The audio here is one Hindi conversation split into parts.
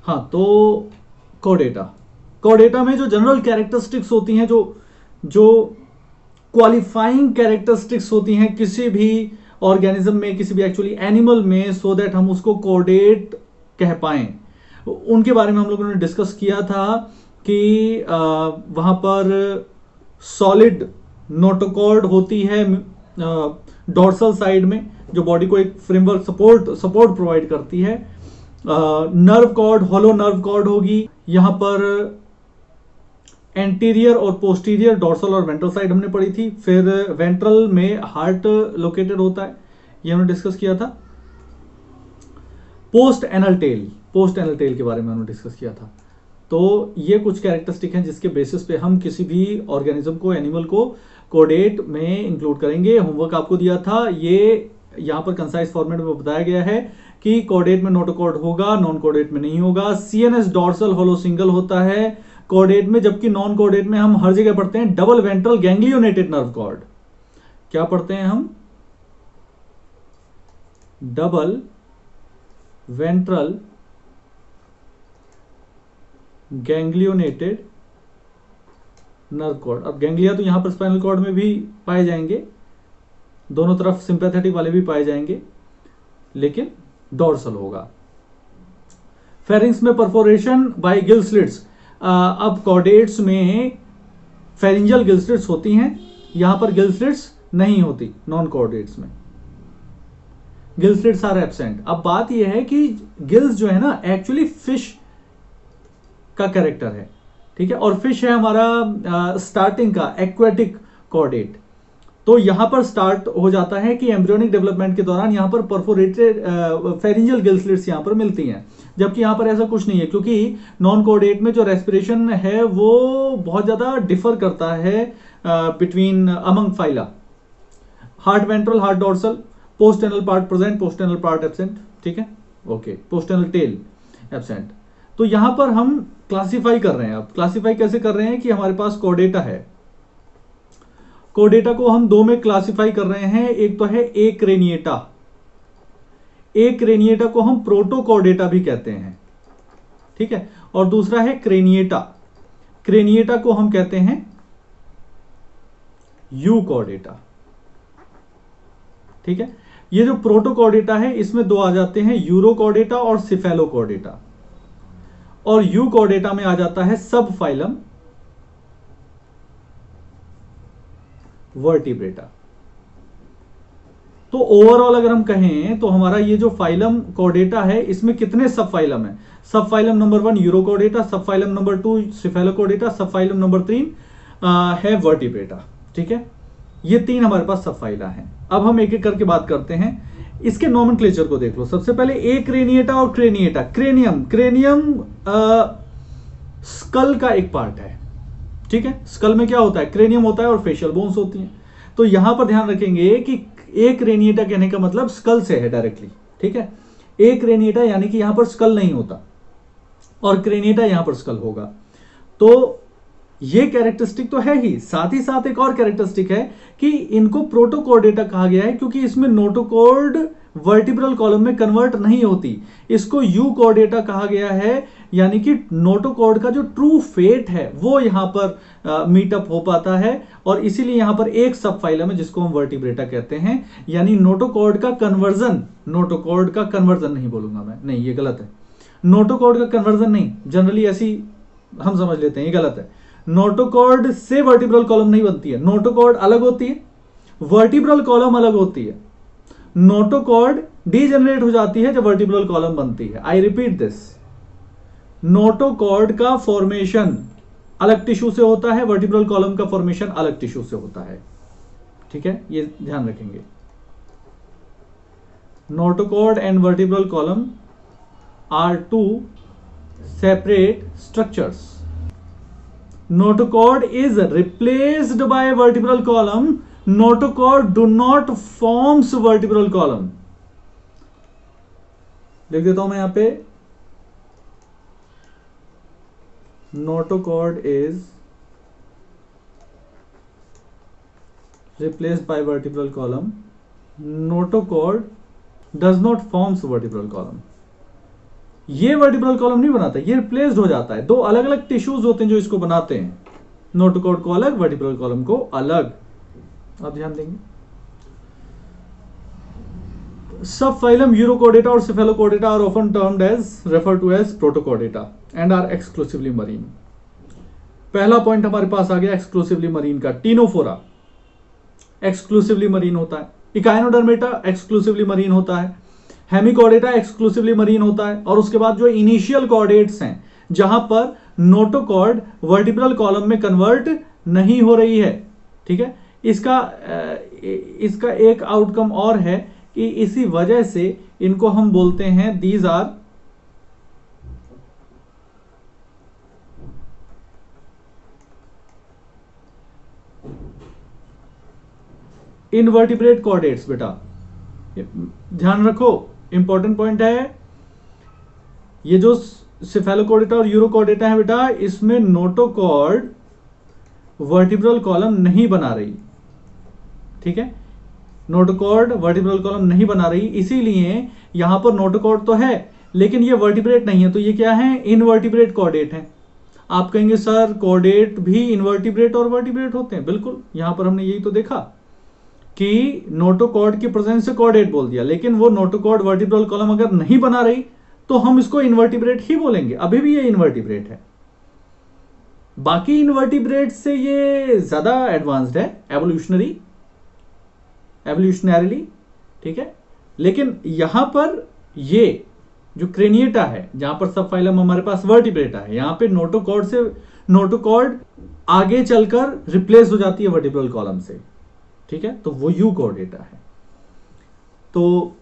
हाँ, तो कोडेटा, कोडेटा में जो जनरल कैरेक्टरिस्टिक्स होती हैं, जो जो क्वालिफाइंग कैरेक्टरिस्टिक्स होती हैं किसी भी ऑर्गेनिज्म में, किसी भी एक्चुअली एनिमल में, सो दैट हम उसको कोडेट कह पाएं, उनके बारे में हम लोगों ने डिस्कस किया था कि वहां पर सॉलिड नोटोकॉर्ड होती है डोर्सल साइड में, जो बॉडी को एक फ्रेमवर्क सपोर्ट प्रोवाइड करती है। Nerve cord, hollow nerve cord होगी। यहां पर एंटीरियर और पोस्टीरियर, डोर्सल और वेंट्रल साइड हमने पढ़ी थी। फिर वेंट्रल में हार्ट लोकेटेड होता है, ये हमने डिस्कस किया था। पोस्ट एनल टेल के बारे में हमने डिस्कस किया था। तो ये कुछ कैरेक्टरिस्टिक हैं जिसके बेसिस पे हम किसी भी ऑर्गेनिज्म को, एनिमल को कोडेट में इंक्लूड करेंगे। होमवर्क आपको दिया था, ये यहां पर कंसाइज फॉर्मेट में बताया गया है कि कोडेट में नोटोकॉर्ड होगा, नॉन कोडेट में नहीं होगा। सीएनएस डोर्सल होलो सिंगल होता है कोडेट में, जबकि नॉन कोडेट में हम हर जगह पढ़ते हैं double ventral ganglionated nerve cord. क्या पढ़ते हैं हम? Double ventral ganglionated nerve cord. अब गैंग्लिया तो यहां पर स्पाइनल कॉर्ड में भी पाए जाएंगे, दोनों तरफ सिंपैथेटिक वाले भी पाए जाएंगे, लेकिन डोर्सल होगा। फेरिंग्स में परफोरेशन बाय गिल स्लिट्स। अब कॉर्डेट्स में फेरिंजियल गिल स्लिट्स होती हैं, यहां पर गिल स्लिट्स नहीं होती नॉन कॉर्डेट्स में, गिल स्लिट्स आर एब्सेंट। अब बात यह है कि गिल्स जो है ना, एक्चुअली फिश का कैरेक्टर है, ठीक है, और फिश है हमारा स्टार्टिंग का एक्वेटिक कॉर्डेट। तो यहां पर स्टार्ट हो जाता है कि एम्ब्रियोनिक डेवलपमेंट के दौरान यहां पर परफोरेटेड फेरिंजियल गिल स्लिट्स यहां पर मिलती हैं, जबकि यहां पर ऐसा कुछ नहीं है, क्योंकि नॉन कोडेट में जो रेस्पिरेशन है वो बहुत ज्यादा डिफर करता है between among phyla. Heart ventral, heart dorsal, postanal part present, postanal part absent, ठीक है, ओके, पोस्टेनल टेल एब्सेंट। तो यहां पर हम क्लासिफाई कर रहे हैं। अब क्लासिफाई कैसे कर रहे हैं कि हमारे पास कोडेटा है, कोडेटा को हम दो में क्लासिफाई कर रहे हैं। एक तो है एक्रेनिएटा, एक्रेनिएटा को हम प्रोटोकोडेटा भी कहते हैं, ठीक है, और दूसरा है क्रेनिएटा, क्रेनिएटा को हम कहते हैं यूकोडेटा, ठीक है। ये जो प्रोटोकोडेटा है इसमें दो आ जाते हैं, यूरोकोडेटा और सिफेलोकोडेटा, और यूकोडेटा में आ जाता है सब फाइलम वर्टिब्रेटा। तो ओवरऑल अगर हम कहें तो हमारा ये जो फाइलम कोडेटा है इसमें कितने सब फाइलम है? सब फाइलम नंबर 1 यूरोकोडेटा, सब फाइलम नंबर 2 सिफेलोकोडेटा, सब फाइलम नंबर 3 है वर्टिब्रेटा, ठीक है। ये तीन हमारे पास सब फाइला हैं। अब हम एक एक करके बात करते हैं। इसके नोमेनक्लेचर को देख लो। सबसे पहले एक्रेनिएटा और क्रेनिएटा। क्रेनियम स्कल का एक पार्ट है, ठीक है। स्कल में क्या होता है? क्रेनियम होता है और फेशियल बोन्स होती हैं। तो यहां पर ध्यान रखेंगे कि एक क्रेनिएटा कहने का मतलब स्कल से है डायरेक्टली, ठीक है। एक क्रेनिएटा यानी कि यहां पर स्कल नहीं होता और क्रेनिएटा यहां पर स्कल होगा। तो ये कैरेक्टरिस्टिक तो है ही, साथ ही साथ एक और कैरेक्टरिस्टिक है कि इनको प्रोटोकोडेटा कहा गया है क्योंकि इसमें नोटोकोड वर्टिब्रल कॉलम में कन्वर्ट नहीं होती। इसको यूकोडेटा कहा गया है, यानी कि नोटोकोड का जो ट्रू फेट है वो यहां पर मीटअप हो पाता है, और इसीलिए यहां पर एक सब फाइलम है जिसको हम वर्टिब्रेटा कहते हैं। यानी नोटोकोड का कन्वर्जन नहीं बोलूंगा मैं, नहीं ये गलत है। नोटोकोड का कन्वर्जन नहीं, जनरली ऐसी हम समझ लेते हैं, ये गलत है। नोटोकॉर्ड से वर्टिब्रल कॉलम नहीं बनती है, नोटोकॉर्ड अलग होती है, वर्टिब्रल कॉलम अलग होती है। नोटोकॉर्ड डीजेनरेट हो जाती है जब वर्टिब्रल कॉलम बनती है। आई रिपीट दिस, नोटोकॉर्ड का फॉर्मेशन अलग टिश्यू से होता है, वर्टिब्रल कॉलम का फॉर्मेशन अलग टिश्यू से होता है, ठीक है, ये ध्यान रखेंगे। Notochord and vertebral column are two separate structures. Notochord is replaced by vertebral column. Notochord do not forms vertebral column. लिख देता हूं मैं यहां पे, Notochord is replaced by vertebral column. Notochord does not forms vertebral column. ये वर्टिब्रल कॉलम नहीं बनाता, ये रिप्लेस्ड हो जाता है। दो अलग अलग टिश्यूज होते हैं जो इसको बनाते हैं, नोटोकॉर्ड को अलग, वर्टिब्रल कॉलम को अलग। आप ध्यान देंगे। सब फाइलम यूरोकॉर्डेटा और Cephalochordata are often termed as refer to as Protochordata and are exclusively marine. पहला पॉइंट हमारे पास आ गया एक्सक्लूसिवली मरीन का। टीनोफोरा एक्सक्लूसिवली मरीन होता है, इकाइनोडर्मेटा एक्सक्लूसिवली मरीन होता है, हेमिकॉर्डेटा एक्सक्लूसिवली मरीन होता है। और उसके बाद जो इनिशियल कॉर्डेट्स हैं जहां पर नोटोकॉर्ड वर्टिब्रल कॉलम में कन्वर्ट नहीं हो रही है, ठीक है। इसका एक आउटकम और है कि इसी वजह से इनको हम बोलते हैं दीज आर इनवर्टिब्रेट कॉर्डेट्स। बेटा ध्यान रखो, इंपॉर्टेंट पॉइंट है। ये जो सेफेलोकॉर्डेटा और यूरोकॉर्डेटा है बेटा, इसमें नोटोकॉर्ड वर्टिब्रल कॉलम नहीं बना रही, ठीक है। नोटोकॉर्ड वर्टिब्रल कॉलम नहीं बना रही, इसीलिए यहां पर नोटोकॉर्ड तो है लेकिन ये वर्टिब्रेट नहीं है। तो ये क्या है? इनवर्टिब्रेट कॉर्डेट है। आप कहेंगे सर कॉर्डेट भी इनवर्टिब्रेट और वर्टिब्रेट होते हैं। बिल्कुल, यहां पर हमने यही तो देखा कि नोटोकॉर्ड की प्रेजेंस से कॉर्डेट बोल दिया, लेकिन वो नोटोकॉर्ड वर्टिब्रल कॉलम अगर नहीं बना रही तो हम इसको इनवर्टिब्रेट ही बोलेंगे। अभी भी ये इनवर्टिब्रेट है। बाकी इनवर्टिब्रेट से ये ज्यादा एडवांस्ड है एवोल्यूशनरीली, ठीक है। लेकिन यहां पर ये जो क्रेनिएटा है, जहां पर सब फाइलम हमारे पास वर्टिब्रेटा है, यहां पे नोटोकॉर्ड आगे चलकर रिप्लेस हो जाती है वर्टिब्रल कॉलम से, ठीक है। तो वो यूकॉर्डेटा है। तो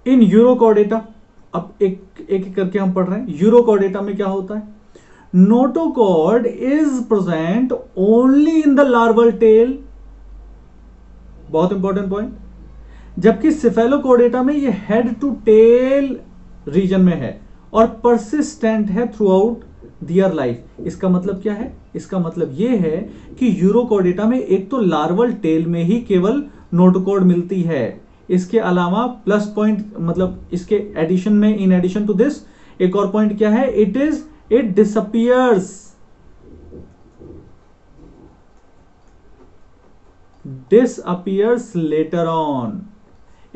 इन यूरोकॉर्डेटा, अब एक एक करके हम पढ़ रहे हैं। यूरोकॉर्डेटा में क्या होता है? Notochord is present only in the larval tail, बहुत इंपॉर्टेंट पॉइंट। जबकि सेफेलोकॉर्डेटा में ये हेड टू टेल रीजन में है और परसिस्टेंट है थ्रू आउट दियर लाइफ। इसका मतलब क्या है? इसका मतलब यह है कि यूरोकॉर्डेटा में एक तो लार्वल टेल में ही केवल नोटोकॉर्ड मिलती है, इसके अलावा प्लस पॉइंट मतलब इसके एडिशन में, इन एडिशन टू दिस एक और पॉइंट क्या है? It disappears later on.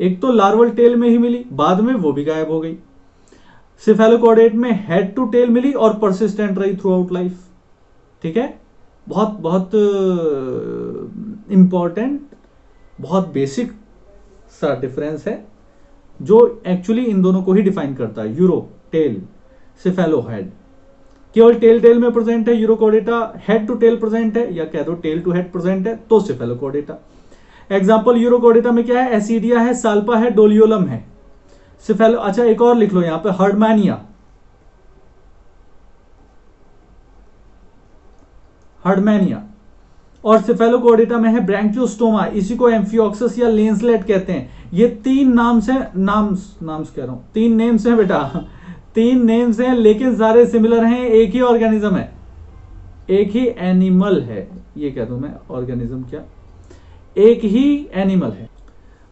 एक तो लार्वल टेल में ही मिली, बाद में वो भी गायब हो गई। सेफेलोकॉर्डेट में हेड टू टेल मिली और परसिस्टेंट रही थ्रू आउट लाइफ, ठीक है। बहुत बहुत इंपॉर्टेंट, बहुत बेसिक सा डिफरेंस है जो एक्चुअली इन दोनों को ही डिफाइन करता है। Uro tail, cephalo head. केवल टेल में प्रेजेंट है urochordata, head to tail present है या कह दो टेल टू हेड प्रेजेंट है तो सेफेलोकॉर्डेटा। एग्जांपल यूरोकॉर्डेटा में क्या है? एसिडिया है, साल्पा है, डोलियोलम है। सेफेलो, अच्छा एक और लिख लो यहां पे, हर्डमैनिया। और सेफेलोकॉर्डेटा में है ब्रैंकियोस्टोमा, इसी को एम्फियोक्सस या लेंसलेट कहते हैं। ये तीन नाम्स हैं, नाम्स कह रहा हूं, तीन नेम्स हैं बेटा, तीन नेम्स हैं लेकिन सारे सिमिलर हैं। एक ही ऑर्गेनिज्म है, एक ही एनिमल है, ये कह दूं मैं, ऑर्गेनिज्म क्या, एक ही एनिमल है।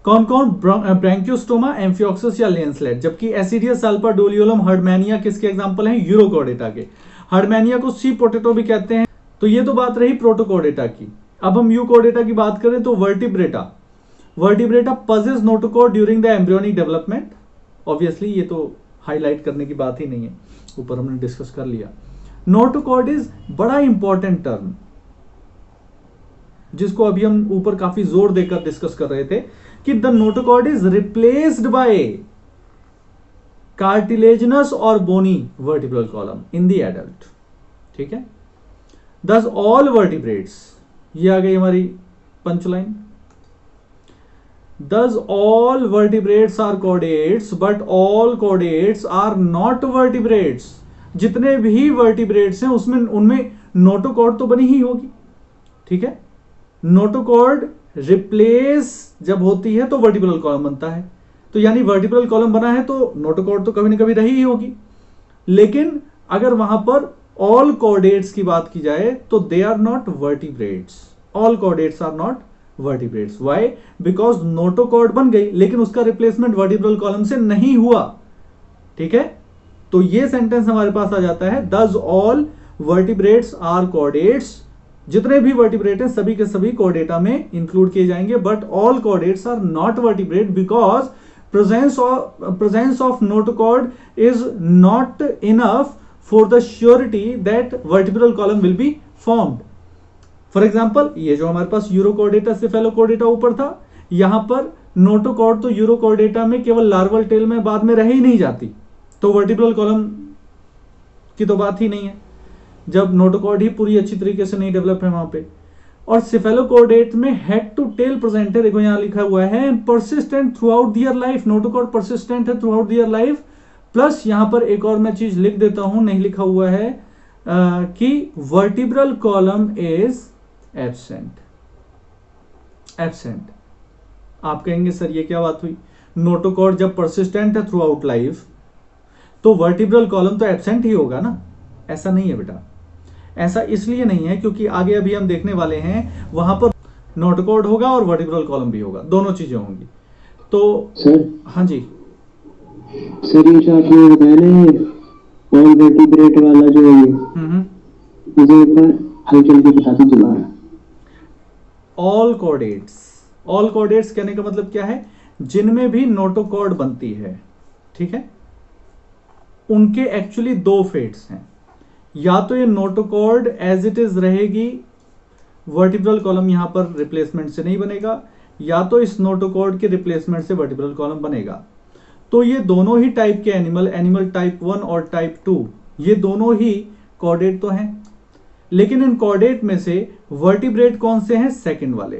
कौन कौन? ब्रैंकियोस्टोमा, एम्फियोक्सस या लेंसलेट। जबकि एसिडिया, साल्पा, डोलियोलम, हर्डमैनिया किसके एग्जांपल हैं? यूरोकॉर्डेटा के। हर्डमैनिया को सी पोटैटो भी कहते हैं। तो ये तो बात रही प्रोटोकॉर्डेटा की। अब हम यूकॉर्डेटा की बात करें तो vertebrata possess notochord during the embryonic development. Obviously ये तो हाईलाइट करने की बात ही नहीं है, ऊपर हमने डिस्कस कर लिया। नोटोकॉर्ड इज बड़ा इंपॉर्टेंट टर्म जिसको अभी हम ऊपर काफी जोर देकर डिस्कस कर रहे थे कि the notochord is replaced by cartilaginous और bony vertebral column in the adult, ठीक है। Thus all vertebrates, ये आ गई हमारी punchline. Thus all vertebrates are chordates, but all chordates are not vertebrates। जितने भी vertebrates हैं उसमें उनमें नोटोकॉर्ड तो बनी ही होगी, ठीक है। नोटोकॉर्ड रिप्लेस जब होती है तो वर्टिब्रल कॉलम बनता है, तो यानी वर्टिब्रल कॉलम बना है तो नोटोकॉर्ड तो कभी ना कभी रही ही होगी। लेकिन अगर वहां पर ऑल कॉर्डेट्स की बात की जाए तो they are not vertebrates, all chordates are not vertebrates. Why? Because notochord बन गई लेकिन उसका रिप्लेसमेंट वर्टिब्रल कॉलम से नहीं हुआ। ठीक है, तो ये सेंटेंस हमारे पास आ जाता है, दस ऑल वर्टिब्रेट्स आर कॉर्डेट्स। जितने भी वर्टिब्रेट हैं सभी के सभी कॉर्डेटा में इंक्लूड किए जाएंगे, but all chordates are not vertebrate because presence of notochord is not enough for the surety that vertebral column will be formed. For example, ये जो हमारे पास यूरोकॉर्डेटा सेफेलोकॉर्डेटा ऊपर था, यहां पर नोटोकॉर्ड तो यूरोकॉर्डेटा में केवल लार्वल टेल में बाद में रह ही नहीं जाती, तो वर्टिब्रल कॉलम की तो बात ही नहीं है जब नोटोकॉर्ड ही पूरी अच्छी तरीके से नहीं डेवलप है वहां पे। और सिफेलोकॉर्डेट में हेड टू टेल प्रेजेंट है, देखो यहां लिखा हुआ है persistent throughout their life. Notochord persistent है throughout their life, plus यहां पर एक और मैं चीज लिख देता हूं, नहीं लिखा हुआ है कि vertebral column is absent. Absent. आप कहेंगे सर ये क्या बात हुई, नोटोकॉर्ड जब परसिस्टेंट है थ्रू आउट लाइफ तो वर्टिब्रल कॉलम तो एब्सेंट ही होगा ना। ऐसा नहीं है बेटा, ऐसा इसलिए नहीं है क्योंकि आगे अभी हम देखने वाले हैं वहां पर नोटोकॉर्ड होगा और वर्टिब्रल कॉलम भी होगा, दोनों चीजें होंगी। तो सर, हाँ जी सर ये जो आपने बताया ना ऑल वर्टिब्रेट वाला जो है मुझे एक बार हल्के हल्के बता दीजिए दोबारा। ऑल कॉर्डेट्स कहने का मतलब क्या है, जिनमें भी नोटोकॉर्ड बनती है, ठीक है, उनके एक्चुअली दो फेट्स हैं। या तो ये नोटोकॉर्ड एज इट इज रहेगी, वर्टिब्रल कॉलम यहां पर रिप्लेसमेंट से नहीं बनेगा, या तो इस नोटोकॉर्ड के रिप्लेसमेंट से वर्टिब्रल कॉलम बनेगा। तो ये दोनों ही टाइप के एनिमल टाइप 1 और टाइप 2, ये दोनों ही कॉर्डेट तो हैं, लेकिन इन कॉर्डेट में से वर्टिब्रेट कौन से हैं, सेकंड वाले।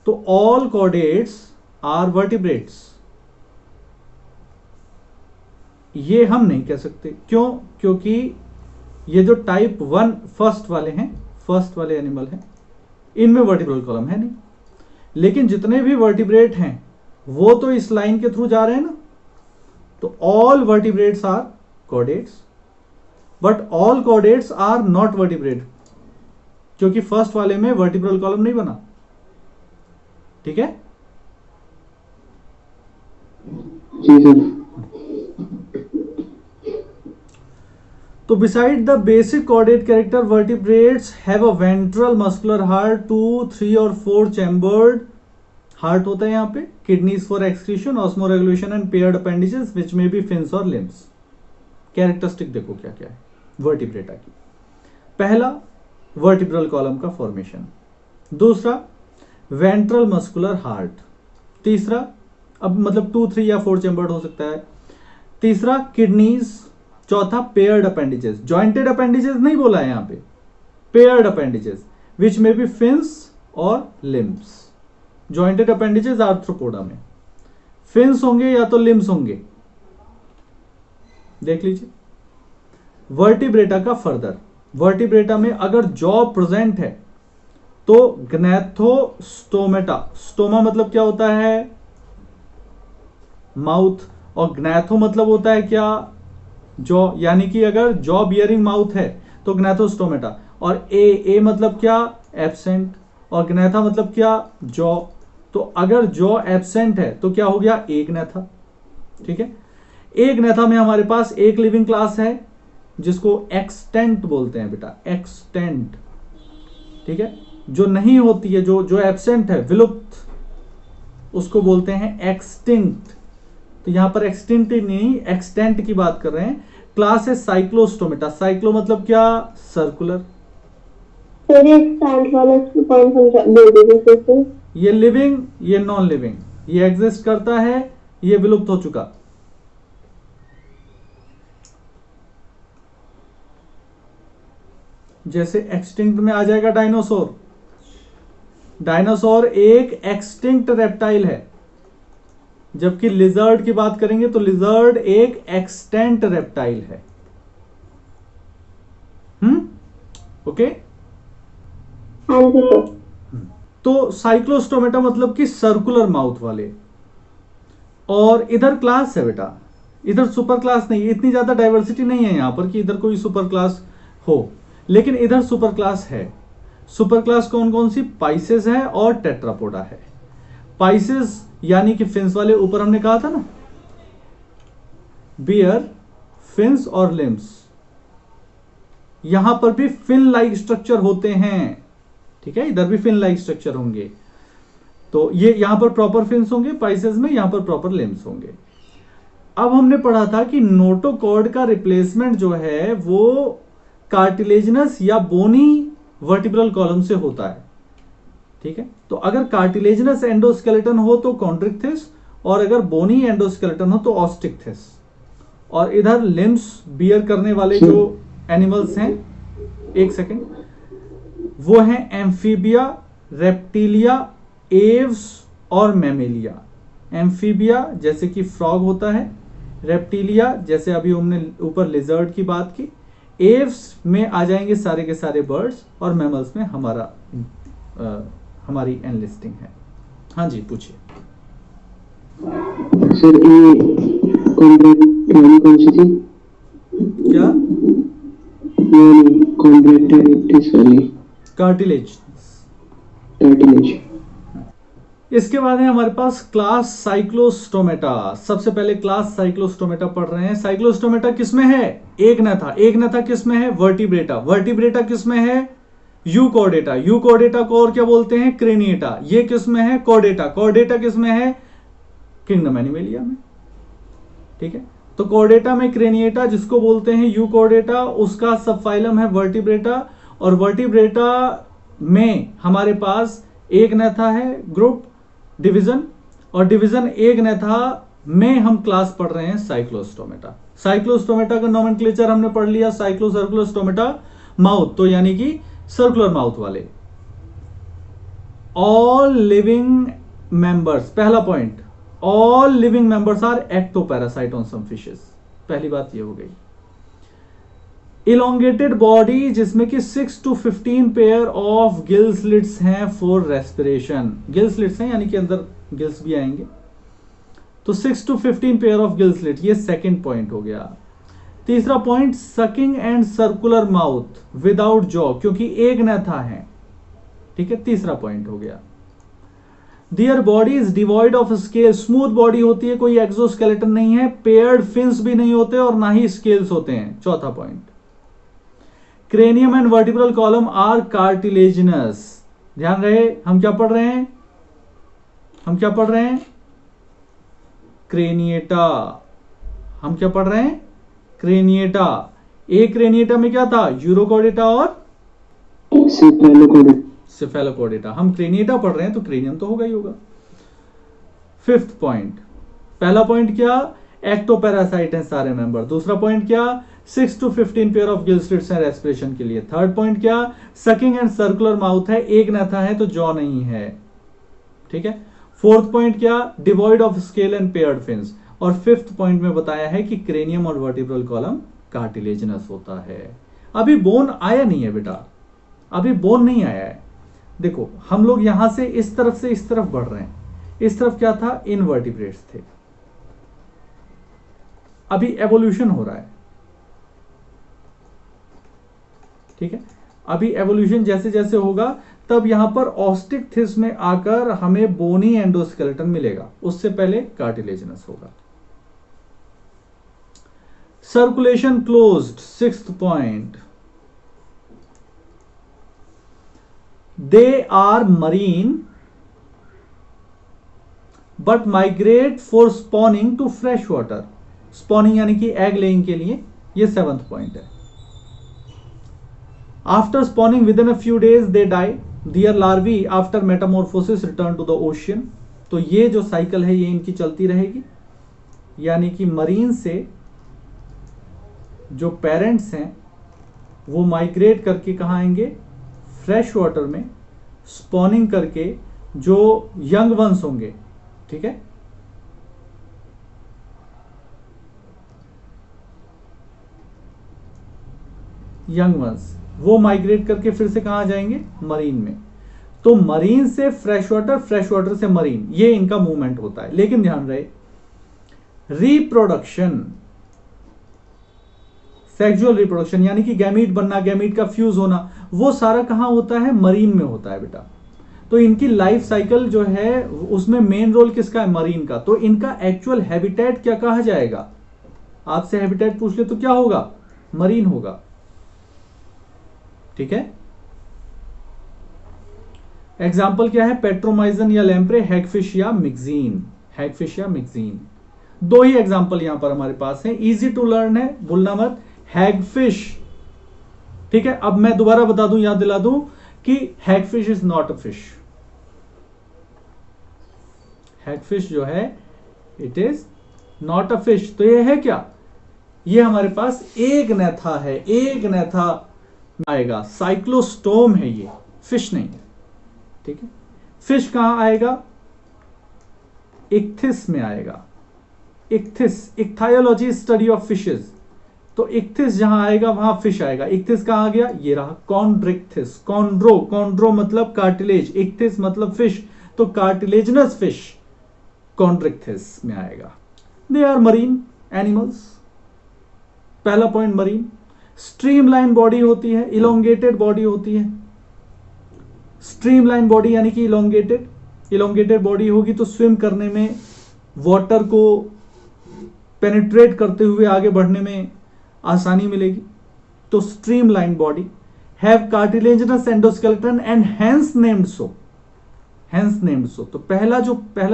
तो ऑल कॉर्डेट्स आर वर्टिब्रेट्स, ये हम नहीं कह सकते। क्यों? क्योंकि ये जो टाइप 1 फर्स्ट वाले एनिमल हैं, इनमें वर्टिब्रल कॉलम है नहीं, लेकिन जितने भी वर्टिब्रेट हैं वो तो इस लाइन के थ्रू जा रहे हैं ना। तो all vertebrates are chordates, but all chordates are not vertebrate, क्योंकि फर्स्ट वाले में वर्टिब्रल कॉलम नहीं बना। ठीक है जी सर। तो beside the basic chordate character, vertebrates have a ventral muscular heart, 2, 3 और 4 चैम्बर्ड हार्ट होता है यहाँ पे, kidneys for excretion, osmoregulation and paired appendages which may be fins और लिम्स। कैरेक्टरिस्टिक देखो क्या क्या है वर्टिब्रेटा की। पहला, वर्टिब्रल कॉलम का फॉर्मेशन। दूसरा, वेंट्रल मस्कुलर हार्ट। तीसरा, अब मतलब 2, 3 या 4 चैम्बर्ड हो सकता है। तीसरा, किडनीज। चौथा, पेयर्ड अपेंडिजेस। जॉइंटेड अपेंडिजेस नहीं बोला है यहां पे, paired appendages which may be fins और लिम्स। जॉइंटेड अपेंडिजेस आर्थ्रोपोडा में फिन्स होंगे या तो लिम्स होंगे, देख लीजिए। वर्टिब्रेटा का फर्दर, वर्टिब्रेटा में अगर जॉ प्रेजेंट है तो ग्नैथोस्टोमेटा, स्टोमा मतलब क्या होता है, माउथ, और ग्नैथो मतलब होता है क्या, जॉ, यानी कि अगर जॉ बियरिंग माउथ है तो ग्नैथोस्टोमेटा। और ए मतलब क्या, एब्सेंट, और ग्नैथा मतलब क्या, जॉ। तो अगर जॉ एब्सेंट है तो क्या हो गया, ए ग्नैथा। ठीक है, ए ग्नैथा में हमारे पास एक लिविंग क्लास है जिसको एक्सटेंट बोलते हैं बेटा, एक्सटेंट। ठीक है, जो नहीं होती है, जो एब्सेंट है, विलुप्त, उसको बोलते हैं एक्सटिंक्ट। तो यहां पर एक्सटिंक्ट नहीं, एक्सटेंट की बात कर रहे हैं। क्लास है साइक्लोस्टोमेटा। साइक्लो मतलब क्या, सर्कुलर। ये लिविंग, ये नॉन लिविंग, ये एग्जिस्ट करता है, ये विलुप्त हो चुका। जैसे एक्सटिंक्ट में आ जाएगा डायनासोर। डायनासोर एक एक्सटिंक्ट रेप्टाइल है, जबकि लिजर्ड की बात करेंगे तो लिजर्ड एक एक्सटेंट रेप्टाइल है। ओके। तो साइक्लोस्टोमेटा मतलब कि सर्कुलर माउथ वाले। और इधर क्लास है बेटा, इधर सुपर क्लास नहीं, इतनी ज्यादा डाइवर्सिटी नहीं है यहां पर कि इधर कोई सुपर क्लास हो। लेकिन इधर सुपर क्लास है। सुपर क्लास कौन कौन सी? पाइसेस है और टेट्रापोडा है। पाइसेस यानी कि फिन्स वाले, ऊपर हमने कहा था ना, बियर, फिन्स और लिम्स, यहां पर भी फिन लाइक स्ट्रक्चर होते हैं, ठीक है, इधर भी फिन लाइक स्ट्रक्चर होंगे। तो ये यहां पर प्रॉपर फिन्स होंगे पाइसेस में, यहां पर प्रॉपर लिम्स होंगे। अब हमने पढ़ा था कि नोटोकॉर्ड का रिप्लेसमेंट जो है वो कार्टिलेजिनस या बोनी वर्टिब्रल कॉलम से होता है, ठीक है। तो अगर कार्टिलेजिनस एंडोस्केलेटन हो तो कॉन्ड्रिक्थिस, और अगर बोनी एंडोस्केलेटन हो तो ऑस्टिक्थिस। और इधर लिम्स बियर करने वाले जो एनिमल्स हैं, एक सेकेंड, वो हैं एम्फीबिया, रेप्टिलिया, एव्स और मैमेलिया। एम्फीबिया जैसे कि फ्रॉग होता है, रेप्टिलिया जैसे अभी हमने ऊपर लिजर्ड की बात की, एव्स में आ जाएंगे सारे के सारे बर्ड्स, और मैमल्स में हमारी एनलिस्टिंग है। हाँ जी, पूछिए। सर ये कौन सी थी? क्या? कार्टिलेज। इसके बाद है हमारे पास क्लास साइक्लोस्टोमेटा। सबसे पहले क्लास साइक्लोस्टोमेटा पढ़ रहे हैं। साइक्लोस्टोमेटा किसमें है? एक नथा। एक नथा किसमें है? वर्टिब्रेटा। वर्टिब्रेटा किसमें है? यूकॉर्डेटा। यूकॉर्डेटा को और क्या बोलते हैं? क्रेनिएटा। ये किसमें है? कॉर्डेटा। कॉर्डेटा किसमें है? किंगडम एनिमेलिया में, ठीक है। तो कॉर्डेटा में क्रेनिएटा जिसको बोलते हैं यूकॉर्डेटा, उसका सबफाइलम है वर्टिब्रेटा। और वर्टिब्रेटा में हमारे पास एक नथा है, ग्रुप डिवीजन, और डिवीजन एक नथा में हम क्लास पढ़ रहे हैं साइक्लोस्टोमेटा। साइक्लोस्टोमेटा का नोमेनक्लेचर हमने पढ़ लिया, साइक्लो सर्कुलर स्टोमेटा माउथ, तो यानी कि सर्कुलर माउथ वाले। ऑल लिविंग मेंबर्स, पहला point, all living members are ectoparasite on some fishes. पहली बात ये हो गई। इलोंगेटेड बॉडी जिसमें कि 6 to 15 pair of gill slits हैं फॉर रेस्पिरेशन। गिल स्लिट्स हैं यानी कि अंदर गिल्स भी आएंगे, तो 6 to 15 pair of gill slit, ये सेकंड पॉइंट हो गया। तीसरा point, sucking and circular mouth without jaw, क्योंकि एक नथा है, ठीक है, तीसरा पॉइंट हो गया। Their body is devoid of scales, smooth body होती है, कोई एक्सोस्केलेटन नहीं है, पेयर्ड फिन्स भी नहीं होते और ना ही स्केल्स होते हैं, चौथा point. Cranium and vertebral column are cartilaginous. ध्यान रहे, हम क्या पढ़ रहे हैं? हम क्या पढ़ रहे हैं? क्रेनिएटा। हम क्या पढ़ रहे हैं? क्रेनिएटा। एक क्रेनिएटा में क्या था? यूरोकॉर्डेटा और सेफेलोकॉर्डेटा। हम क्रेनिएटा पढ़ रहे हैं तो क्रेनियम तो होगा ही होगा। फिफ्थ पॉइंट, पहला पॉइंट क्या? एक्टोपैरासाइट हैं सारे मेंबर। दूसरा पॉइंट क्या? 6 to 15 pair of gill slits हैं रेस्पिरेशन के लिए। थर्ड पॉइंट क्या? सकिंग एंड सर्कुलर माउथ है, एक नथा है तो जॉ नहीं है, ठीक है। फोर्थ पॉइंट क्या? Devoid of scale and paired fins. और फिफ्थ पॉइंट में बताया है कि क्रेनियम और वर्टिब्रल कॉलम कार्टिलेजिनस होता है। अभी बोन आया नहीं है बेटा, अभी बोन नहीं आया है। देखो हम लोग यहां से इस तरफ बढ़ रहे हैं। इस तरफ क्या था? इनवर्टिब्रेट्स थे। अभी एवोल्यूशन हो रहा है, ठीक है। अभी एवोल्यूशन जैसे जैसे होगा तब यहां पर ऑस्टिक्थिस में आकर हमें बोनी एंडोस्केलेटन मिलेगा, उससे पहले कार्टिलेजिनस होगा। Circulation closed, sixth point, they are marine but migrate for spawning to fresh water। spawning यानी कि एग लेइंग के लिए, ये सेवंथ पॉइंट है। after spawning within a few days they die, their larvae after metamorphosis return to the ocean। तो ये जो साइकिल है ये इनकी चलती रहेगी, यानी कि मरीन से जो पेरेंट्स हैं वो माइग्रेट करके कहां आएंगे? फ्रेश वाटर में, स्पॉनिंग करके जो यंग वंस होंगे, ठीक है, यंग वंस, वो माइग्रेट करके फिर से कहां जाएंगे? मरीन में। तो मरीन से फ्रेश वाटर से मरीन, ये इनका मूवमेंट होता है। लेकिन ध्यान रहे, रिप्रोडक्शन सेक्सुअल रिप्रोडक्शन यानी कि गैमीट बनना, गैमीट का फ्यूज होना, वो सारा कहाँ होता है? मरीन में होता है बेटा। तो इनकी लाइफ साइकिल जो है उसमें मेन रोल किसका है? मरीन का। तो इनका एक्चुअल हैबिटेट क्या कहा जाएगा? आपसे हैबिटेट पूछ ले तो क्या होगा? मरीन होगा। ठीक है, एग्जाम्पल क्या है? पेट्रोमाइजन या लैम्प्रे, हैगफिश या मिक्जीन। हैगफिश या मिक्जीन, दो ही एग्जाम्पल यहां पर हमारे पास है, इजी टू लर्न है, भूलना मत। हैगफिश, ठीक है। अब मैं दोबारा बता दूं, याद दिला दूं कि hagfish is not a fish. Hagfish जो है it is not a fish. तो ये है क्या? ये हमारे पास एक नेथा है, एक नेथा आएगा, साइक्लोस्टोम है ये, फिश नहीं है। ठीक है, फिश कहां आएगा? इक्थिस में आएगा। इक्थिस, इक्थायोलॉजी स्टडी ऑफ फिशेस। तो इक्थिस जहां आएगा वहां फिश आएगा। इक्थिस कहां आ गया? ये रहा, कॉन्ड्रिक्थिस। कॉन्ड्रो, कॉन्ड्रो मतलब कार्टिलेज, इक्थिस मतलब फिश, तो कार्टिलेजनस फिश कॉन्ड्रिक्थिस में आएगा। They are marine animals. पहला पॉइंट मरीन। स्ट्रीमलाइन बॉडी होती है, इलोंगेटेड बॉडी होती है। स्ट्रीमलाइन बॉडी यानी कि इलोंगेटेड, इलोंगेटेड बॉडी होगी तो स्विम करने में, वाटर को पेनिट्रेट करते हुए आगे बढ़ने में आसानी मिलेगी। तो streamline body, have cartilaginous endoskeleton and hence named so, hence named so. तो पहला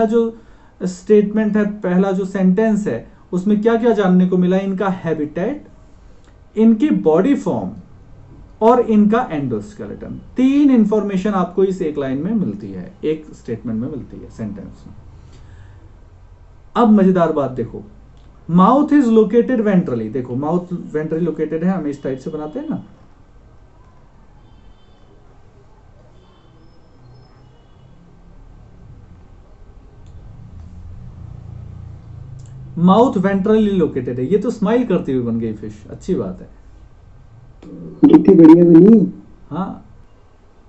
जो स्टेटमेंट है, पहला जो सेंटेंस है, उसमें क्या क्या जानने को मिला? इनका हैबिटेट, इनकी बॉडी फॉर्म और इनका एंडोस्केलेटन। तीन इंफॉर्मेशन आपको इस एक लाइन में मिलती है, एक स्टेटमेंट में मिलती है, सेंटेंस में। अब मजेदार बात देखो, माउथ इज लोकेटेड वेंट्रली। देखो माउथ वेंट्रली लोकेटेड है, हम इस टाइप से बनाते हैं ना। माउथ वेंट्रली लोकेटेड है। ये तो स्माइल करती हुई बन गई फिश, अच्छी बात है, कितनी बढ़िया बनी। हाँ,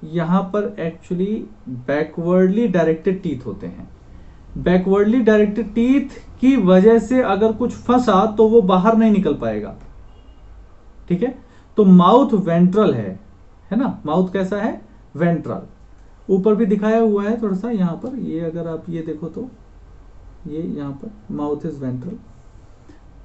यहां पर एक्चुअली बैकवर्डली डायरेक्टेड टीथ होते हैं। बैकवर्डली डायरेक्टेड टीथ की वजह से अगर कुछ फंसा तो वो बाहर नहीं निकल पाएगा। ठीक है, तो माउथ वेंट्रल है ना। माउथ कैसा है? वेंट्रल। ऊपर भी दिखाया हुआ है थोड़ा सा यहां पर, ये अगर आप ये देखो तो ये यहां पर माउथ इज वेंट्रल।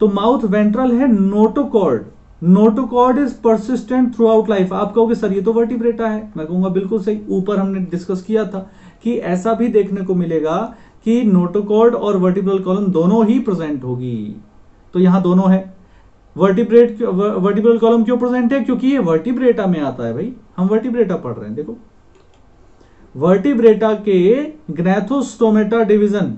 तो माउथ वेंट्रल है। Notochord, notochord is persistent through out life. आप कहोगे सर ये तो वर्टिब्रेटा है, मैं कहूंगा बिल्कुल सही। ऊपर हमने डिस्कस किया था कि ऐसा भी देखने को मिलेगा कि नोटोकॉर्ड और वर्टिब्रल कॉलम दोनों ही प्रेजेंट होगी। तो यहां दोनों है। वर्टिब्रल कॉलम क्यों प्रेजेंट है? क्योंकि ये वर्टिब्रेटा में आता है भाई, हम वर्टिब्रेटा पढ़ रहे हैं। देखो वर्टिब्रेटा के ग्नैथोस्टोमेटा डिवीजन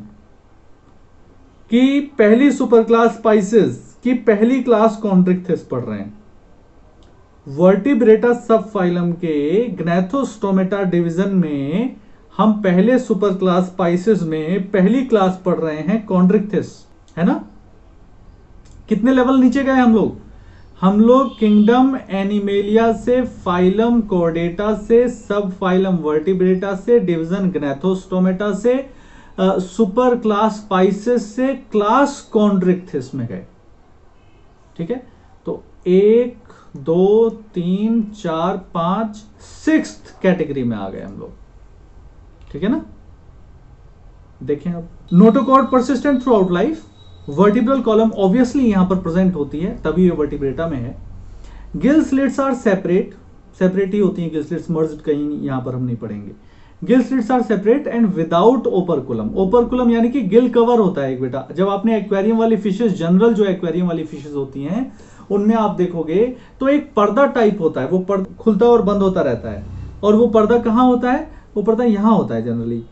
की पहली सुपर क्लास स्पाइसेस की पहली क्लास कॉन्ड्रिक्थिस पढ़ रहे हैं। वर्टिब्रेटा सब फाइलम के ग्नैथोस्टोमेटा डिवीजन में हम पहले सुपर क्लास स्पाइसेस में पहली क्लास पढ़ रहे हैं, कॉन्ड्रिक्थिस, है ना। कितने लेवल नीचे गए हम लोग किंगडम एनिमेलिया से, फाइलम कॉर्डेटा से, सब फाइलम वर्टिब्रेटा से, डिवीजन ग्नैथोस्टोमेटा से, सुपर क्लास स्पाइसेस से क्लास कॉन्ड्रिक्थिस में गए। ठीक है, तो 1 2 3 4 5 सिक्स्थ कैटेगरी में आ गए हम लोग। ठीक है ना। देखें अब, notochord persistent through out life. Vertebral column obviously यहां पर प्रेजेंट होती है, तभी ये वर्टिब्रेटा में है। Gill slits are separate, separate ही होती है गिल स्लिट्स, मर्ज्ड कहीं यहां पर हम नहीं पढ़ेंगे। Gill slits are separate and without operculum. Operculum यानी कि गिल कवर होता है एक बेटा। जब आपने एक्वेरियम वाली फिशेस, जनरल जो एक्वेरियम वाली फिशेस होती हैं उनमें आप देखोगे तो एक पर्दा टाइप होता है, वो पर्दा खुलता और बंद होता रहता है। और वो पर्दा कहाँ होता है? वो पर्दा यहाँ होता है जनरली,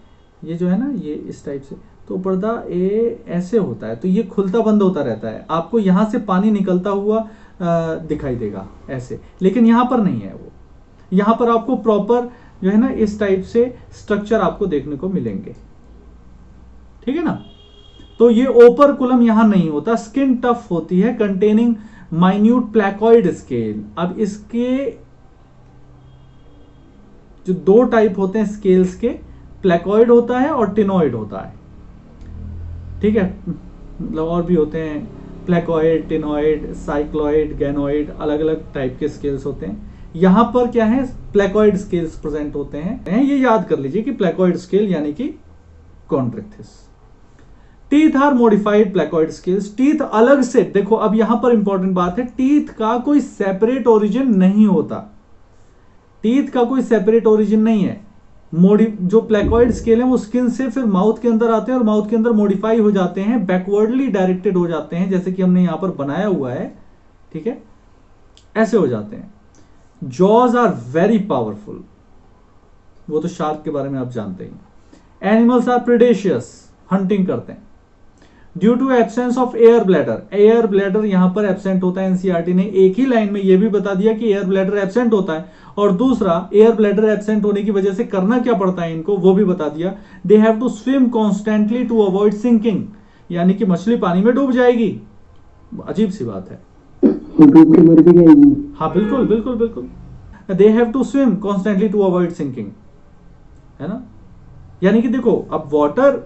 ये जो है ना, ये इस टाइप से। तो पर्दा ए ऐसे होता है, तो ये खुलता बंद होता रहता है। आपको यहाँ से पानी निकलता हुआ दिखाई देगा ऐसे, लेकिन यहाँ पर नहीं है वो। यहाँ पर आपको प्रॉपर जो है ना इस टाइप से स्ट्रक्चर आपको देखने को मिलेंगे। ठीक है ना। तो ये ओपरकुलम यहां नहीं होता। स्किन टफ होती है, कंटेनिंग माइन्यूट प्लैकॉइड स्केल। अब इसके जो दो टाइप होते हैं स्केल्स के, प्लैकॉइड होता है और टिनॉइड होता है। ठीक है, मतलब और भी होते हैं, प्लेकोइड, टिनोइड, साइक्लोइड, गैनोइड, अलग अलग टाइप के स्केल्स होते हैं। यहां पर क्या है, प्लेकोइड स्केल्स प्रेजेंट होते हैं। ये याद कर लीजिए कि प्लेकोइड स्केल यानी कि Chondrichthyes. Teeth are modified placoid scales. Teeth अलग से, देखो अब यहां पर इंपॉर्टेंट बात है, टीथ का कोई सेपरेट ओरिजिन नहीं होता। टीथ का कोई सेपरेट ओरिजिन नहीं है। जो प्लेकोइड स्केल है वो स्किन से फिर माउथ के अंदर आते हैं और माउथ के अंदर मॉडिफाई हो जाते हैं, बैकवर्डली डायरेक्टेड हो जाते हैं, जैसे कि हमने यहां पर बनाया हुआ है, ठीक है, ऐसे हो जाते हैं। जॉज आर वेरी पावरफुल, वो तो शार्क के बारे में आप जानते ही। एनिमल्स आर प्रेडेशियस, हंटिंग करते हैं। Due to absence of air bladder, air bladder यहां पर एब्सेंट होता है। एनसीईआरटी ने एक ही लाइन में यह भी बता दिया कि एयर ब्लैडर एब्सेंट होता है, और दूसरा एयर ब्लैडर एब्सेंट होने की वजह से करना क्या पड़ता है इनको, वो भी बता दिया। They have to swim constantly to avoid sinking, यानी कि मछली पानी में डूब जाएगी। अजीब सी बात है, डूब के मर भी जाएगी। हाँ बिल्कुल बिल्कुल बिल्कुल। They have to swim constantly to avoid sinking, है ना। यानी कि देखो अब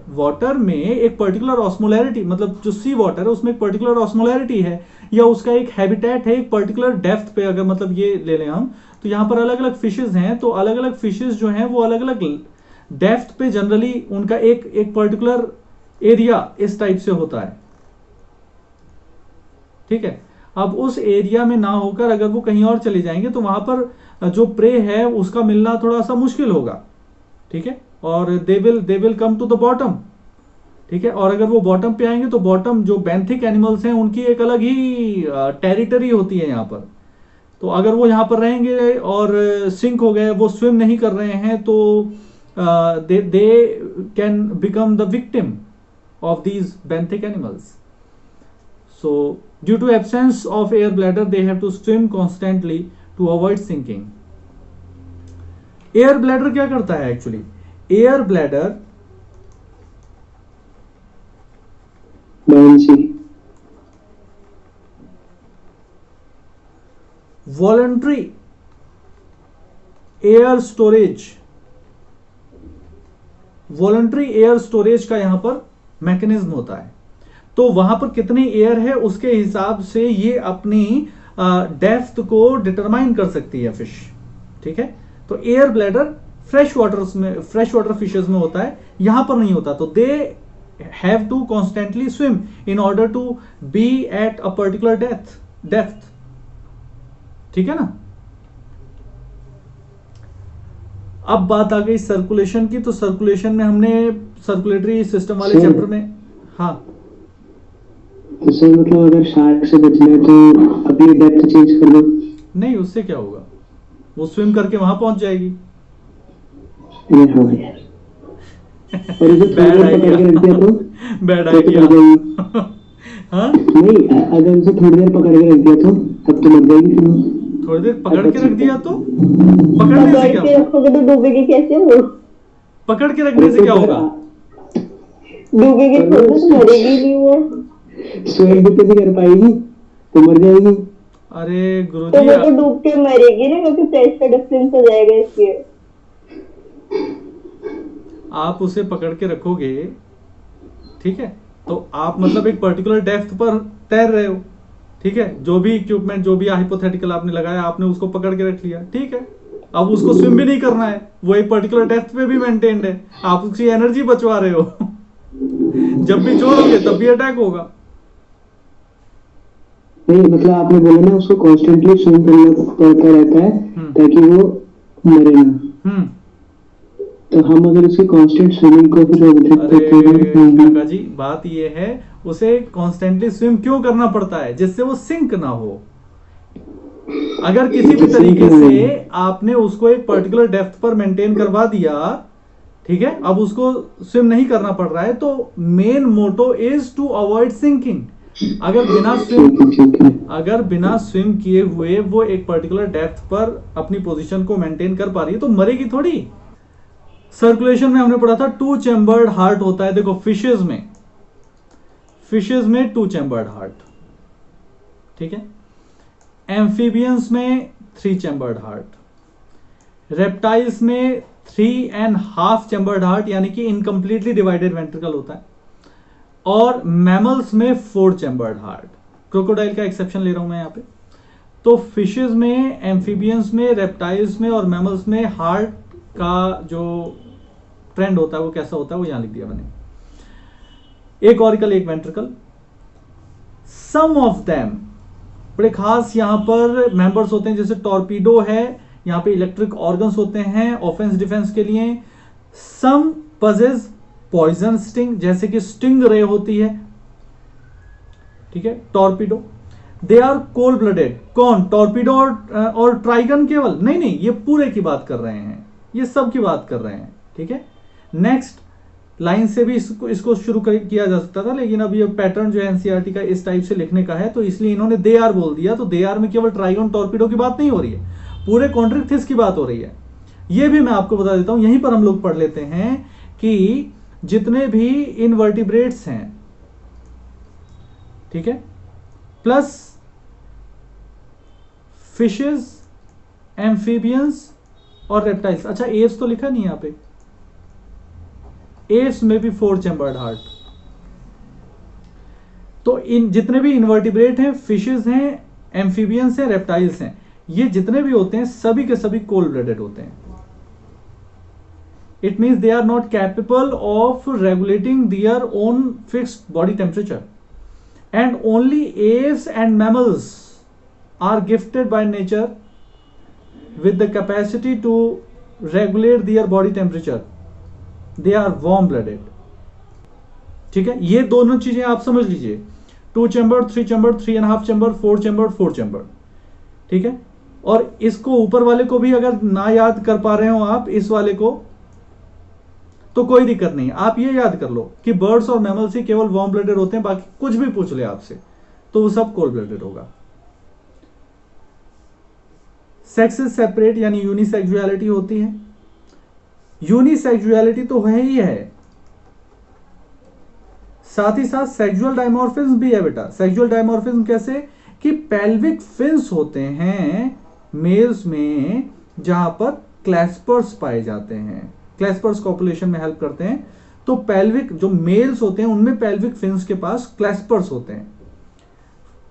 वाटर में एक पर्टिकुलर ऑस्मोलैरिटी, मतलब जो सी वाटर है उसमें एक पर्टिकुलर ऑस्मोलैरिटी है, या उसका एक हैबिटेट है एक पर्टिकुलर डेप्थ पे, अगर मतलब ये ले लें हम, तो यहां पर अलग अलग फिशेज हैं, तो अलग अलग फिशेज जो हैं वो अलग अलग डेप्थ पे जनरली उनका एक पर्टिकुलर एरिया इस टाइप से होता है, ठीक है। अब उस एरिया में ना होकर अगर वो कहीं और चले जाएंगे तो वहां पर जो प्रे है उसका मिलना थोड़ा सा मुश्किल होगा, ठीक है, और they will come to the bottom, ठीक है। और अगर वो बॉटम पे आएंगे तो बॉटम जो बेंथिक एनिमल्स हैं उनकी एक अलग ही टेरिटरी होती है यहाँ पर। तो अगर वो यहाँ पर रहेंगे और सिंक हो गए, वो स्विम नहीं कर रहे हैं, तो they can become the victim of these benthic animals. So due to absence of air bladder they have to swim constantly to avoid sinking. Air bladder क्या करता है actually, air bladder voluntary air storage, voluntary air storage का यहां पर मैकेनिज्म होता है। तो वहां पर कितनी एयर है उसके हिसाब से ये अपनी डेप्थ को डिटरमाइन कर सकती है फिश, ठीक है। तो air bladder fresh water fishes में होता है, यहां पर नहीं होता। तो they have to constantly swim in order to be at a particular depth, ठीक है ना। अब बात आ गई सर्कुलेशन की, तो सर्कुलेशन में हमने सर्कुलेटरी सिस्टम वाले चैप्टर में, हाँ तो सर मतलब अगर शार्क से बचना है तो अपनी डेप्थ चेंज कर दो। नहीं, उससे क्या होगा, वो स्विम करके वहां पहुंच जाएगी। और इसे थोड़ी देर पकड़ के रख दिया तो बैड आइडिया। हाँ नहीं, अगर उसे थोड़ी देर पकड़ के रख दिया तो तब तो मर जाएगी। फिर थोड़ी देर पकड़ के रख दिया तो पकड़ने से क्या होगा, रखोगे तो डूबेगी कैसे वो? पकड़ के रखने से क्या होगा, डूबेगी तो मरेगी नहीं वो, स्विम भी कैसे कर पाएगी, तो मर जाएगी। अरे गुरुजी, तो वो तो डूब के मरेगी ना, क्योंकि प्रेशर डिफरेंस हो जाएगा इसलिए। आप उसे पकड़ के रखोगे, ठीक है, तो आप मतलब एक पर्टिकुलर डेप्थ पर तैर रहे हो, ठीक है। जो भी इक्विपमेंट, जो भी हाइपोथेटिकल आपने लगाया, आपने उसको पकड़ के रख लिया, ठीक है। अब उसको स्विम भी नहीं करना है, वो एक पर्टिकुलर डेप्थ पे भी मेंटेन्ड है, आप उसकी एनर्जी बचवा रहे हो। जब भी छोड़ोगे तब भी अटैक होगा। नहीं मतलब आपने बोला ना उसको कॉन्स्टेंटली स्विम करना पड़ता रहता है ताकि वो मरे ना। तो हम अगर उसकी कांस्टेंट स्विमिंग को भी रोक दें, काका जी बात ये है, उसे कांस्टेंटली स्विम क्यों करना पड़ता है, जिससे वो सिंक ना हो। अगर किसी भी तरीके से आपने उसको एक पर्टिकुलर डेप्थ पर मेंटेन करवा दिया, ठीक है, अब उसको स्विम नहीं करना पड़ रहा है, तो main motto is to avoid sinking. अगर बिना स्विम किए हुए वो एक पर्टिकुलर डेप्थ पर अपनी पोजीशन को मेंटेन कर पा रही है तो मरेगी थोड़ी। सर्कुलेशन में हमने पढ़ा था 2 चैम्बर्ड हार्ट होता है। देखो फिशेज में 2 चैम्बर्ड हार्ट, ठीक है। एम्फीबियंस में 3 चैम्बर्ड हार्ट, रेप्टाइल्स में 3.5 चैम्बर्ड हार्ट यानी कि इनकम्प्लीटली डिवाइडेड वेंट्रिकल होता है, और मैमल्स में 4 चैम्बर्ड हार्ट। क्रोकोडाइल का एक्सेप्शन ले रहा हूं मैं यहाँ पे। तो फिशेस में, एम्फीबियंस में, रेप्टाइल्स में और मैमल्स में हार्ट का जो ट्रेंड होता है वो कैसा होता है वो यहां लिख दिया मैंने। एक ऑरिकल, एक वेंट्रिकल। सम ऑफ देम, बड़े खास यहां पर मेंबर्स होते हैं, जैसे टॉर्पीडो है, यहां पे इलेक्ट्रिक ऑर्गन्स होते हैं ऑफेंस डिफेंस के लिए। सम पजेस पॉइजन स्टिंग, जैसे कि स्टिंग रे होती है, ठीक है, torpedo. They are cold blooded. कौन? टॉर्पीडो और ट्राइगन केवल? नहीं नहीं, ये पूरे की बात कर रहे हैं, ये सब की बात कर रहे हैं, ठीक है। नेक्स्ट लाइन से भी इसको शुरू किया जा सकता था, लेकिन अब ये पैटर्न जो है एनसीईआरटी का इस टाइप से लिखने का है, तो इसलिए इन्होंने दे आर बोल दिया। तो दे आर में केवल ट्राइगन टॉर्पीडो की बात नहीं हो रही है, पूरे कॉन्ट्रिक्थिस की बात हो रही है। ये भी मैं आपको बता देता हूं, यहीं पर हम लोग पढ़ लेते हैं कि जितने भी इनवर्टिब्रेट्स हैं, ठीक है, प्लस फिशेस, एम्फीबियंस और रेप्टाइल्स। अच्छा, एव्स तो लिखा नहीं यहां पे, एव्स में भी 4 चैम्बर्ड हार्ट। तो इन जितने भी इनवर्टिब्रेट हैं, फिशेस हैं, एम्फीबियंस हैं, रेप्टाइल्स हैं, ये जितने भी होते हैं सभी के सभी कोल्ड ब्लडेड होते हैं। It means they are not capable of regulating their own fixed body temperature, and only Aves and mammals are gifted by nature with the capacity to regulate their body temperature. They are warm blooded. ठीक है, ये दोनों चीजें आप समझ लीजिए, 2 chamber, 3 chamber, 3.5 chamber, 4 chamber, 4 chamber, ठीक है। और इसको ऊपर वाले को भी अगर ना याद कर पा रहे हो आप, इस वाले को, तो कोई दिक्कत नहीं, आप ये याद कर लो कि बर्ड्स और मैमल्स ही केवल वार्म ब्लडेड होते हैं, बाकी कुछ भी पूछ ले आपसे तो वो सब कोल्ड ब्लडेड होगा। सेक्सेस सेपरेट यानी यूनिसेक्सुअलिटी होती है। यूनिसेक्सुअलिटी तो है ही है, साथ ही साथ सेक्सुअल डायमॉर्फिज्म भी है बेटा। सेक्सुअल डायमॉर्फिज्म कैसे? कि पेल्विक फिन्स होते हैं मेल्स में, जहां पर क्लैस्पर्स पाए जाते हैं, क्लैस्पर्स कॉपुलेशन में हेल्प करते हैं। तो पेल्विक जो मेल्स होते हैं उनमें पेल्विक फिन्स के पास क्लैस्पर्स होते हैं।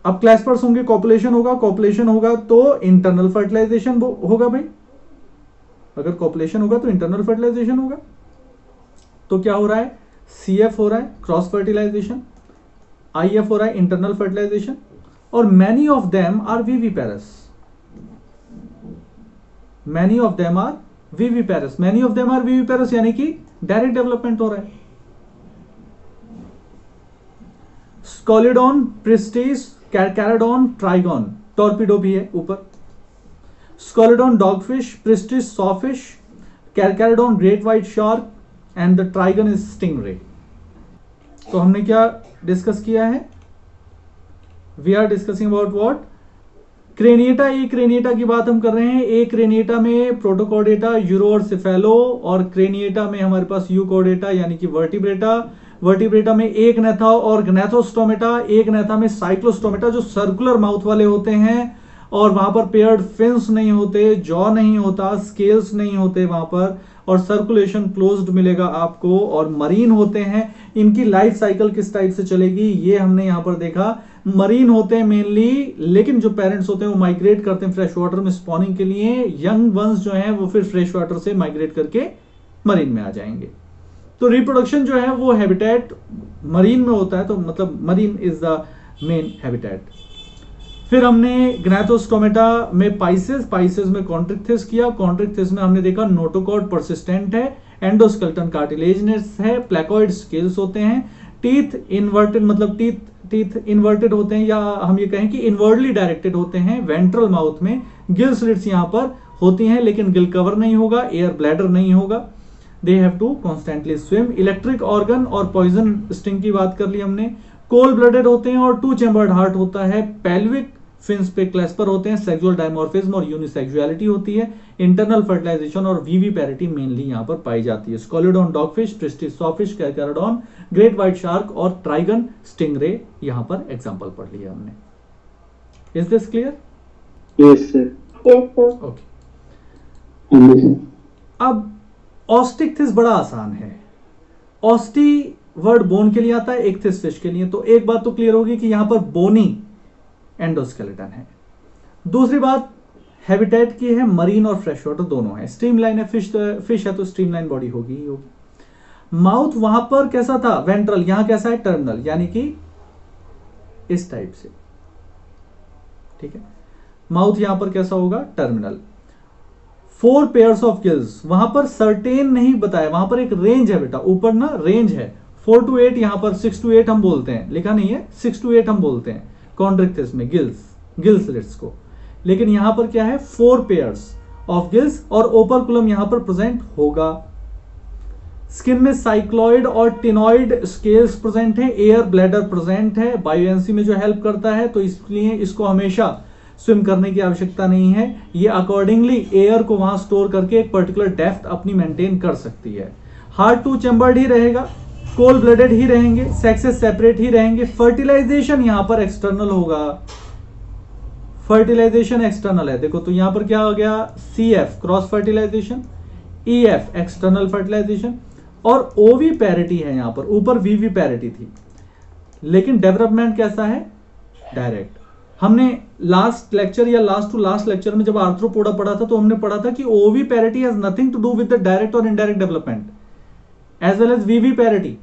अब क्लैस्पर्स होंगे, कॉपुलेशन होगा, कॉपुलेशन होगा तो इंटरनल फर्टिलाइजेशन होगा भाई। अगर कॉपुलेशन होगा तो इंटरनल फर्टिलाइजेशन होगा। तो क्या हो रहा है? सीएफ हो रहा है, क्रॉस फर्टिलाइजेशन, आईएफ हो रहा है, इंटरनल फर्टिलाइजेशन, और many of them are viviparous. Many of them are viviparous, many of them are viviparous यानी कि डायरेक्ट डेवलपमेंट हो रहा है। Scoliodon, Pristis, Carcharodon, Trygon, Torpedo भी है ऊपर। Scoliodon dogfish, Pristis sawfish, Carcharodon great white shark and the Trygon is stingray. तो हमने क्या डिस्कस किया है? We are discussing about what? Craniata. A craniata की बात हम कर रहे हैं। ए क्रेनिएटा में प्रोटोकॉर्डेटा, यूरो और सिफेलो, और क्रेनिएटा में हमारे पास यूकॉर्डेटा यानी कि वर्टिब्रेटा। वर्टिब्रेटा में एक नेथा और ग्नैथोस्टोमेटा, एक नेथा में साइक्लोस्टोमेटा जो सर्कुलर माउथ वाले होते हैं, और वहां पर पेयर्ड फिन्स नहीं होते, जॉ नहीं होता, स्केल्स नहीं होते वहां पर, और सर्कुलेशन क्लोज्ड मिलेगा आपको, और मरीन होते हैं। इनकी लाइफ साइकिल किस टाइप से चलेगी ये हमने यहां पर देखा। मरीन होते हैं मेनली, लेकिन जो पेरेंट्स होते हैं वो माइग्रेट करते हैं फ्रेश वाटर में स्पॉनिंग के लिए। यंग वंस जो हैं वो फिर फ्रेश वाटर से माइग्रेट करके मरीन में आ जाएंगे। तो रिप्रोडक्शन जो है वो हैबिटेट मरीन में होता है, तो मतलब marine is the main habitat. फिर हमने ग्नैथोस्टोमेटा में पाइसेस में कॉन्ट्रिक्थिस किया। कॉन्ट्रिक्थिस में हमने देखा नोटोकॉर्ड परसिस्टेंट है, एंडोस्केलेटन कार्टिलेजिनस है, प्लेकॉइड स्केल्स होते हैं, टीथ इन्वर्टेड, मतलब टीथ इन्वर्टेड होते हैं, या हम ये कहें कि इनवर्डली डायरेक्टेड होते हैं वेंट्रल माउथ में। गिल स्लिट्स यहां पर होती हैं लेकिन गिल कवर नहीं होगा, एयर ब्लैडर नहीं होगा। They have to constantly swim. Electric organ और पॉइजन स्टिंग की बात कर ली हमने। कोल्ड ब्लडेड होते हैं और 2 चैम्बर्ड हार्ट होता है। पेल्विक फिन्स पे क्लैस्पर होते हैं। सेक्सुअल डायमॉर्फिज्म और यूनिसेक्सुअलिटी होती है। इंटरनल फर्टिलाइजेशन और विविपेरिटी मेनली यहां पर पाई जाती है। Scoliodon dogfish, Pristis sawfish, Carcharodon great white shark और ट्राइगन स्टिंगरे यहां पर एग्जांपल पढ़ लिया हमने। Is this clear? Yes sir. Yes sir. Okay. अब ऑस्टिक्थिस बड़ा आसान है। ऑस्टी वर्ड बोन के लिए आता है, इक्थिस फिश के लिए। तो एक बात तो क्लियर होगी कि यहां पर बोनी एंडोस्केलेटन है। दूसरी बात हैबिटेट की है, मरीन और फ्रेश वाटर दोनों है। स्ट्रीमलाइन है, फिश है तो स्ट्रीमलाइन बॉडी होगी ही होगी। माउथ वहां पर कैसा था, वेंट्रल, यहां कैसा है, टर्मिनल, यानी कि इस टाइप से, ठीक है। माउथ यहां पर कैसा होगा, टर्मिनल। 4 पेयर्स ऑफ गिल्स, वहां पर सर्टेन नहीं बताया, वहां पर एक रेंज है बेटा, ऊपर ना रेंज है 4 to 8, यहां पर 6 to 8 हम बोलते हैं, लिखा नहीं है, 6 to 8 हम बोलते हैं कॉन्ड्रिक्टिस में गिल स्लिट्स को। लेकिन यहां पर क्या है, 4 पेयर्स ऑफ गिल्स और ओपर्कुलम यहां पर प्रेजेंट होगा। स्किन में साइक्लॉइड और टिनॉइड स्केल्स प्रेजेंट है, एयर ब्लैडर प्रेजेंट है, बायोएंसी में जो हेल्प करता है, तो इसलिए इसको हमेशा स्विम करने की आवश्यकता नहीं है। ये अकॉर्डिंगली एयर को वहां स्टोर करके एक पर्टिकुलर डेप्थ अपनी मेंटेन कर सकती है। हार्ट 2 चैम्बर्ड ही रहेगा, कोल्ड ब्लडेड ही रहेंगे, सेक्सेस सेपरेट ही रहेंगे। फर्टिलाइजेशन यहां पर एक्सटर्नल होगा, फर्टिलाइजेशन एक्सटर्नल है। देखो तो यहां पर क्या हो गया, CF cross fertilization, EF external fertilization, और ओवी पैरिटी है यहां पर, ऊपर VV पैरिटी थी। लेकिन डेवलपमेंट कैसा है, डायरेक्ट। हमने लास्ट लेक्चर या लास्ट टू लास्ट लेक्चर में जब आर्थ्रोपोडा पढ़ा था तो हमने पढ़ा था कि oviparity has nothing to do with the direct और indirect development as well as VV parity.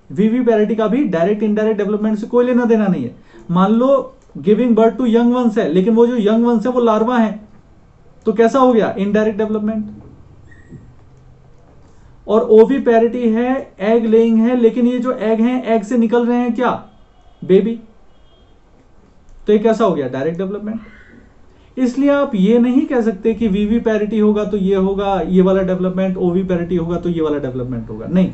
VV parity का भी डायरेक्ट इनडायरेक्ट डेवलपमेंट से कोई लेना देना नहीं है। मान लो giving birth to young ones है, लेकिन वो जो यंग वंस है वो लार्वा है, तो कैसा हो गया, इनडायरेक्ट डेवलपमेंट। और ओवी पैरिटी है, एग लेइंग है, लेकिन ये जो एग हैं, एग से निकल रहे हैं क्या, बेबी, तो ये कैसा हो गया, डायरेक्ट डेवलपमेंट। इसलिए आप ये नहीं कह सकते कि VV पैरिटी होगा तो ये होगा, ये वाला डेवलपमेंट, OV पैरिटी होगा तो ये वाला डेवलपमेंट होगा, नहीं,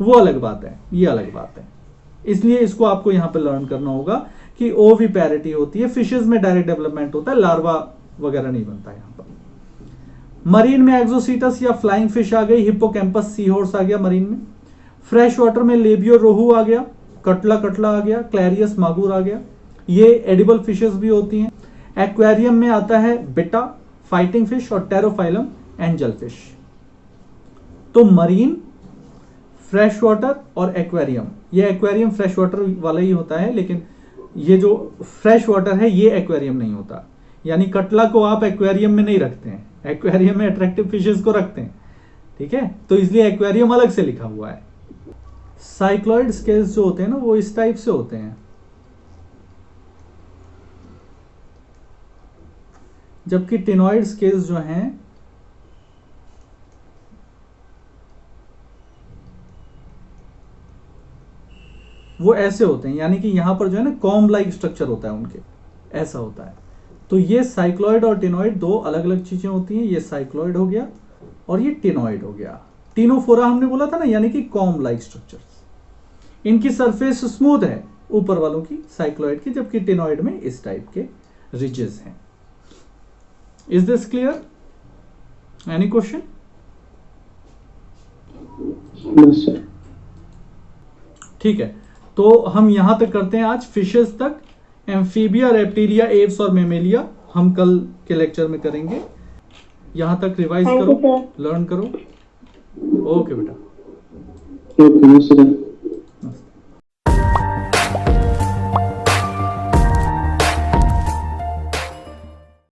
वो अलग बात है, ये अलग बात है। इसलिए इसको आपको यहां पर लर्न करना होगा कि OV पैरिटी होती है, फिशेज में डायरेक्ट डेवलपमेंट होता है, लार्वा वगैरह नहीं बनता यहां पर। मरीन में एक्सोसीटस या फ्लाइंग फिश आ गई, हिप्पोकैम्पस सी हॉर्स आ गया मरीन में। फ्रेश वाटर में लेबियो रोहू आ गया, कटला आ गया, क्लैरियस मागुर आ गया, ये एडिबल फिशेस भी होती हैं। एक्वेरियम में आता है बिटा, फाइटिंग फिश और टेरोफाइलम एंजल फिश। तो मरीन, फ्रेश वाटर और एक्वेरियम, ये एक्वेरियम फ्रेश वाटर वाला ही होता है, लेकिन ये जो फ्रेश वाटर है ये एक्वेरियम नहीं होता। यानी कटला को आप एक्वेरियम में नहीं रखते हैं, एक्वेरियम में अट्रैक्टिव फिशेस को रखते हैं, ठीक है, तो इसलिए एक्वेरियम अलग से लिखा हुआ है। साइक्लॉइड स्केल्स जो होते हैं ना वो इस टाइप से होते हैं, जबकि टिनॉइड स्केल्स जो हैं वो ऐसे होते हैं, यानी कि यहां पर जो है ना कॉम्ब लाइक स्ट्रक्चर होता है उनके, ऐसा होता है। तो ये साइक्लॉइड और टिनॉइड दो अलग अलग चीजें होती हैं, ये साइक्लॉइड हो गया और ये टिनॉइड हो गया। टिनोफोरा हमने बोला था ना, यानी कि कॉम्ब लाइक स्ट्रक्चर्स। इनकी सरफेस स्मूथ है ऊपर वालों की, साइक्लॉइड की, जबकि टिनॉइड में इस टाइप के रिजेस हैं। Is this clear? Any question? ठीक है, तो हम यहां तक करते हैं आज, फिशेस तक। एम्फीबिया, रेप्टिलिया, एव्स और मेमेलिया हम कल के लेक्चर में करेंगे। यहां तक रिवाइज करो, लर्न करो। ओके बेटा।